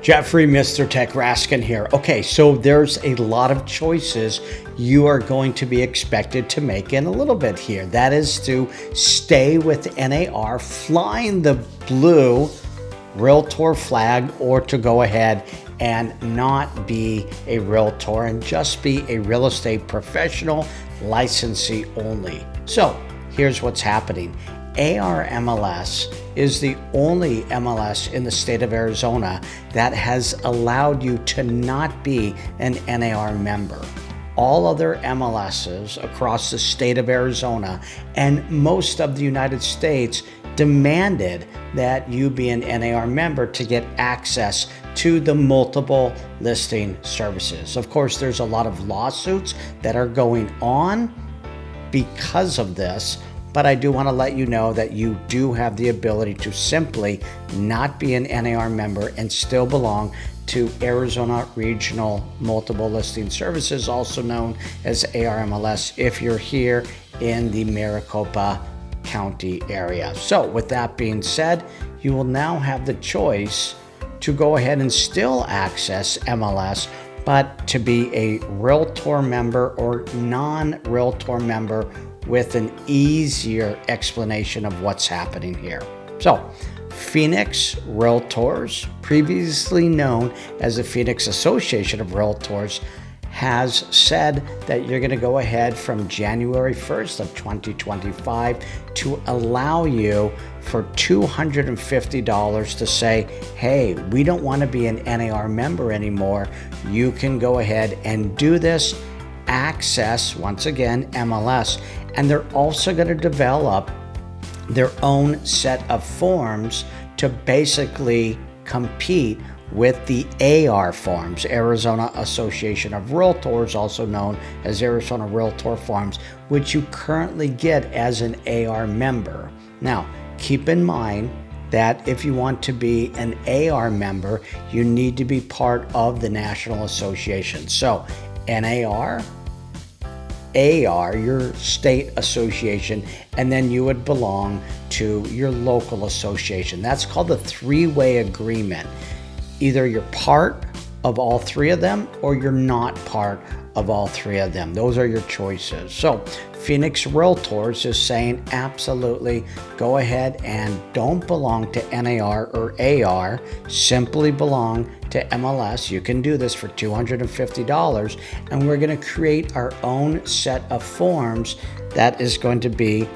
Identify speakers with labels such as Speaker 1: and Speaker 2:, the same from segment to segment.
Speaker 1: Jeffrey, Mr. Tech Raskin here. Okay, so there's a lot of choices you are going to be expected to make in a little bit here. That is to stay with NAR, flying the blue realtor flag, or to go ahead and not be a realtor and just be a real estate professional, licensee only. So here's what's happening. AR MLS is the only MLS in the state of Arizona that has allowed you to not be an NAR member. All other MLSs across the state of Arizona and most of the United States demanded that you be an NAR member to get access to the multiple listing services. Of course, there's a lot of lawsuits that are going on because of this, but I do want to let you know that you do have the ability to simply not be an NAR member and still belong to Arizona Regional Multiple Listing Services, also known as ARMLS, if you're here in the Maricopa County area. So with that being said, you will now have the choice to go ahead and still access MLS, but to be a Realtor member or non-Realtor member with an easier explanation of what's happening here. So, Phoenix Realtors, previously known as the Phoenix Association of Realtors, has said that you're going to go ahead from January 1st of 2025 to allow you for $250 to say, hey, we don't want to be an NAR member anymore. You can go ahead and do this, access, once again, MLS. And they're also going to develop their own set of forms to basically compete with the AR forms, Arizona Association of Realtors, also known as Arizona Realtor Forms, which you currently get as an AR member. Now, keep in mind that if you want to be an AR member, you need to be part of the National Association. So, NAR, AR, your state association, and then you would belong to your local association. That's called the three-way agreement. Either you're part of all three of them or you're not part of all three of them. Those are your choices. So Phoenix Realtors is saying absolutely go ahead and don't belong to NAR or AR, simply belong to MLS. You can do this for $250, and we're going to create our own set of forms that is going to be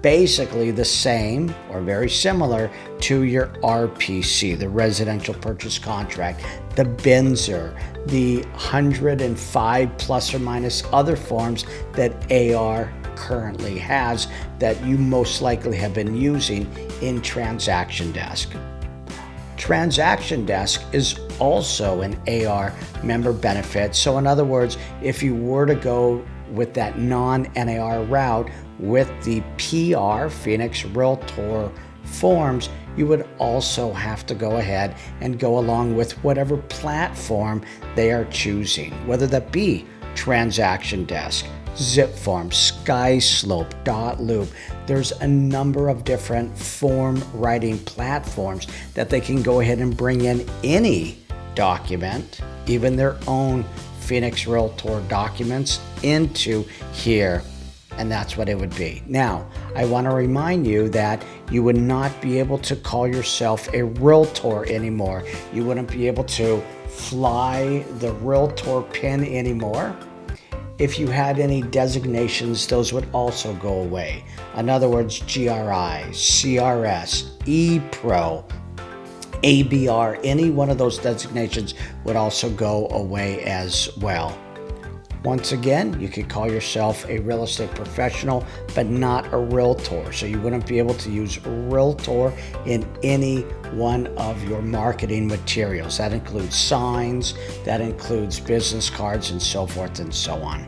Speaker 1: basically the same or very similar to your RPC, the residential purchase contract, the BINSR, the 105 plus or minus other forms that AR currently has that you most likely have been using in Transaction Desk. Transaction Desk is also an AR member benefit. So in other words, if you were to go with that non-NAR route with the PR, Phoenix Realtor forms, you would also have to go ahead and go along with whatever platform they are choosing, whether that be Transaction Desk, Zip Form, SkySlope, Dotloop. There's a number of different form writing platforms that they can go ahead and bring in any document, even their own Phoenix Realtor documents, into here, and that's what it would be. Now, I want to remind you that you would not be able to call yourself a realtor anymore. You wouldn't be able to fly the realtor pin anymore. If you had any designations, those would also go away. In other words, GRI, CRS, ePro, ABR, any one of those designations would also go away as well. Once again, you could call yourself a real estate professional, but not a realtor. So you wouldn't be able to use realtor in any one of your marketing materials. That includes signs, that includes business cards, and so forth and so on.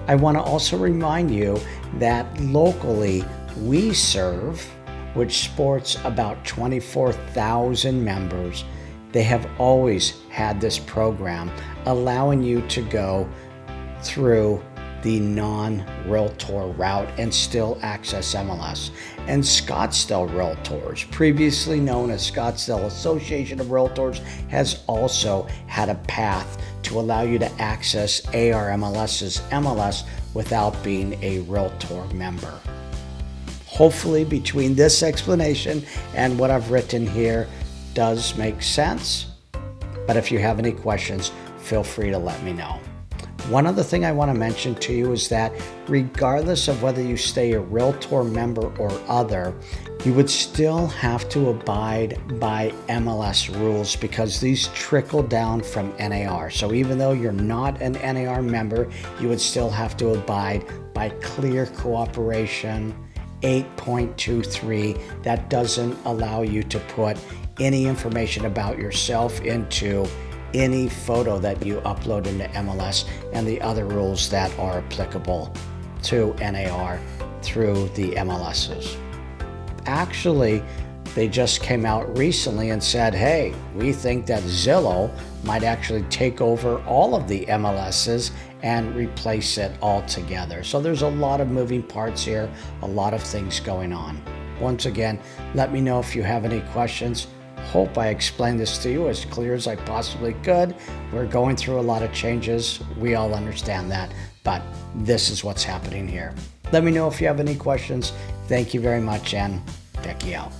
Speaker 1: I want to also remind you that locally we serve, which sports about 24,000 members. They have always had this program allowing you to go through the non-Realtor route and still access MLS. And Scottsdale Realtors, previously known as Scottsdale Association of Realtors, has also had a path to allow you to access ARMLS's MLS without being a Realtor member. Hopefully between this explanation and what I've written here does make sense. But if you have any questions, feel free to let me know. One other thing I want to mention to you is that regardless of whether you stay a Realtor member or other, you would still have to abide by MLS rules because these trickle down from NAR. So even though you're not an NAR member, you would still have to abide by clear cooperation 8.23. That doesn't allow you to put any information about yourself into any photo that you upload into MLS, and the other rules that are applicable to NAR through the MLSs. Actually, they just came out recently and said, hey, we think that Zillow might actually take over all of the MLSs and replace it altogether. So there's a lot of moving parts here, a lot of things going on. Once again, let me know if you have any questions. Hope I explained this to you as clear as I possibly could. We're going through a lot of changes. We all understand that, but this is what's happening here. Let me know if you have any questions. Thank you very much, and Becky out.